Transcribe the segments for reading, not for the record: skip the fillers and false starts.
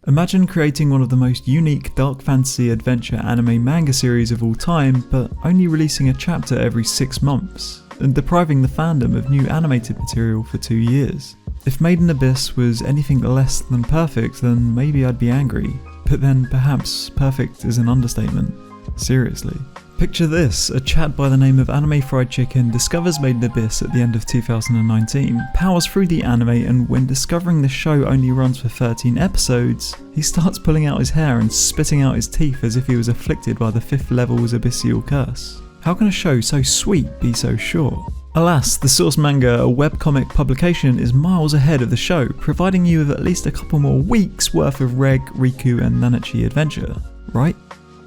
Imagine creating one of the most unique dark fantasy adventure anime manga series of all time, but only releasing a chapter every 6 months, and depriving the fandom of new animated material for 2 years. If Made in Abyss was anything less than perfect, then maybe I'd be angry. But then perhaps perfect is an understatement. Seriously. Picture this, a chap by the name of Anime Fried Chicken discovers Made in Abyss at the end of 2019, powers through the anime, and when discovering the show only runs for 13 episodes, he starts pulling out his hair and spitting out his teeth as if he was afflicted by the 5th level's abyssial curse. How can a show so sweet be so short? Alas, the source manga, a webcomic publication, is miles ahead of the show, providing you with at least a couple more weeks worth of Reg, Riku and Nanachi adventure, right?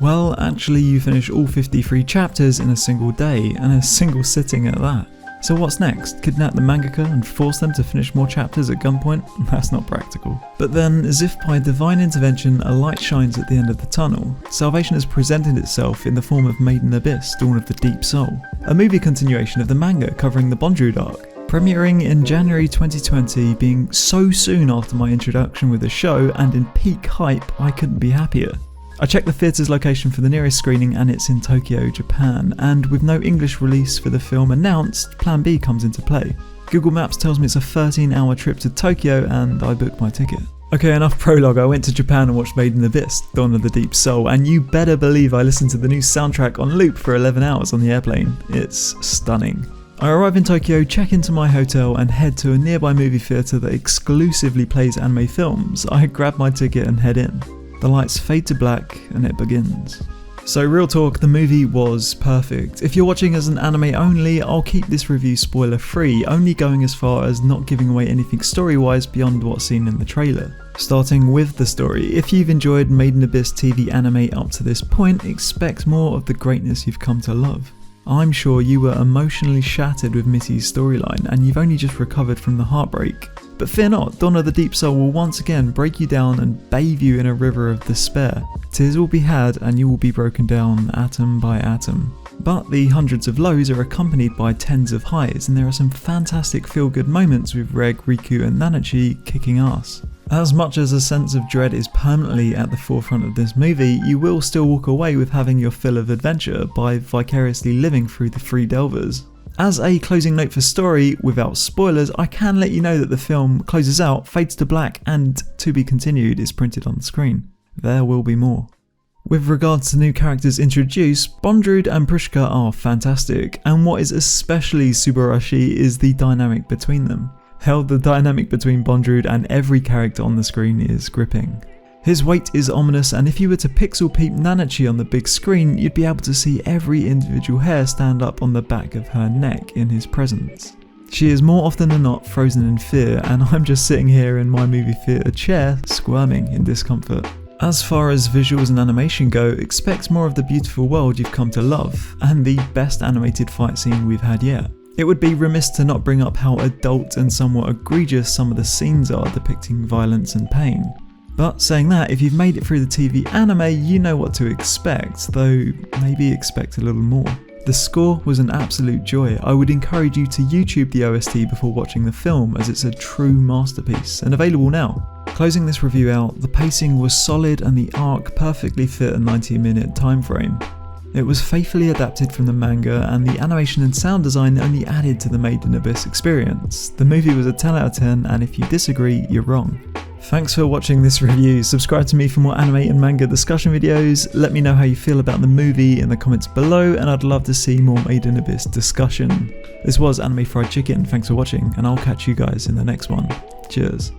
Well, actually you finish all 53 chapters in a single day, and a single sitting at that. So what's next? Kidnap the mangaka and force them to finish more chapters at gunpoint? That's not practical. But then, as if by divine intervention, a light shines at the end of the tunnel. Salvation has presented itself in the form of Made in Abyss, Dawn of the Deep Soul, a movie continuation of the manga covering the Bondrewd arc, premiering in January 2020, being so soon after my introduction with the show, and in peak hype, I couldn't be happier. I checked the theatre's location for the nearest screening and it's in Tokyo, Japan, and with no English release for the film announced, Plan B comes into play. Google Maps tells me it's a 13-hour trip to Tokyo and I booked my ticket. Okay, enough prologue. I went to Japan and watched Made in Abyss, Dawn of the Deep Soul, and you better believe I listened to the new soundtrack on loop for 11 hours on the airplane. It's stunning. I arrive in Tokyo, check into my hotel and head to a nearby movie theatre that exclusively plays anime films. I grab my ticket and head in. The lights fade to black and it begins. So real talk, the movie was perfect. If you're watching as an anime only, I'll keep this review spoiler free, only going as far as not giving away anything story-wise beyond what's seen in the trailer. Starting with the story, if you've enjoyed Made in Abyss TV anime up to this point, expect more of the greatness you've come to love. I'm sure you were emotionally shattered with Missy's storyline and you've only just recovered from the heartbreak. But fear not, Dawn of the Deep Soul will once again break you down and bathe you in a river of despair. Tears will be had and you will be broken down atom by atom. But the hundreds of lows are accompanied by tens of highs, and there are some fantastic feel-good moments with Reg, Riku and Nanachi kicking ass. As much as a sense of dread is permanently at the forefront of this movie, you will still walk away with having your fill of adventure by vicariously living through the three Delvers. As a closing note for story, without spoilers, I can let you know that the film closes out, fades to black, and to be continued is printed on the screen. There will be more. With regards to new characters introduced, Bondrewd and Prushka are fantastic, and what is especially Subarashi is the dynamic between them. Hell, the dynamic between Bondrewd and every character on the screen is gripping. His weight is ominous, and if you were to pixel peep Nanachi on the big screen, you'd be able to see every individual hair stand up on the back of her neck in his presence. She is more often than not frozen in fear, and I'm just sitting here in my movie theatre chair, squirming in discomfort. As far as visuals and animation go, expect more of the beautiful world you've come to love, and the best animated fight scene we've had yet. It would be remiss to not bring up how adult and somewhat egregious some of the scenes are depicting violence and pain. But saying that, if you've made it through the TV anime, you know what to expect, though maybe expect a little more. The score was an absolute joy. I would encourage you to YouTube the OST before watching the film, as it's a true masterpiece, and available now. Closing this review out, the pacing was solid and the arc perfectly fit a 90-minute time frame. It was faithfully adapted from the manga, and the animation and sound design only added to the Made in Abyss experience. The movie was a 10 out of 10, and if you disagree, you're wrong. Thanks for watching this review. Subscribe to me for more anime and manga discussion videos. Let me know how you feel about the movie in the comments below, and I'd love to see more Made in Abyss discussion. This was Anime Fried Chicken, thanks for watching, and I'll catch you guys in the next one. Cheers.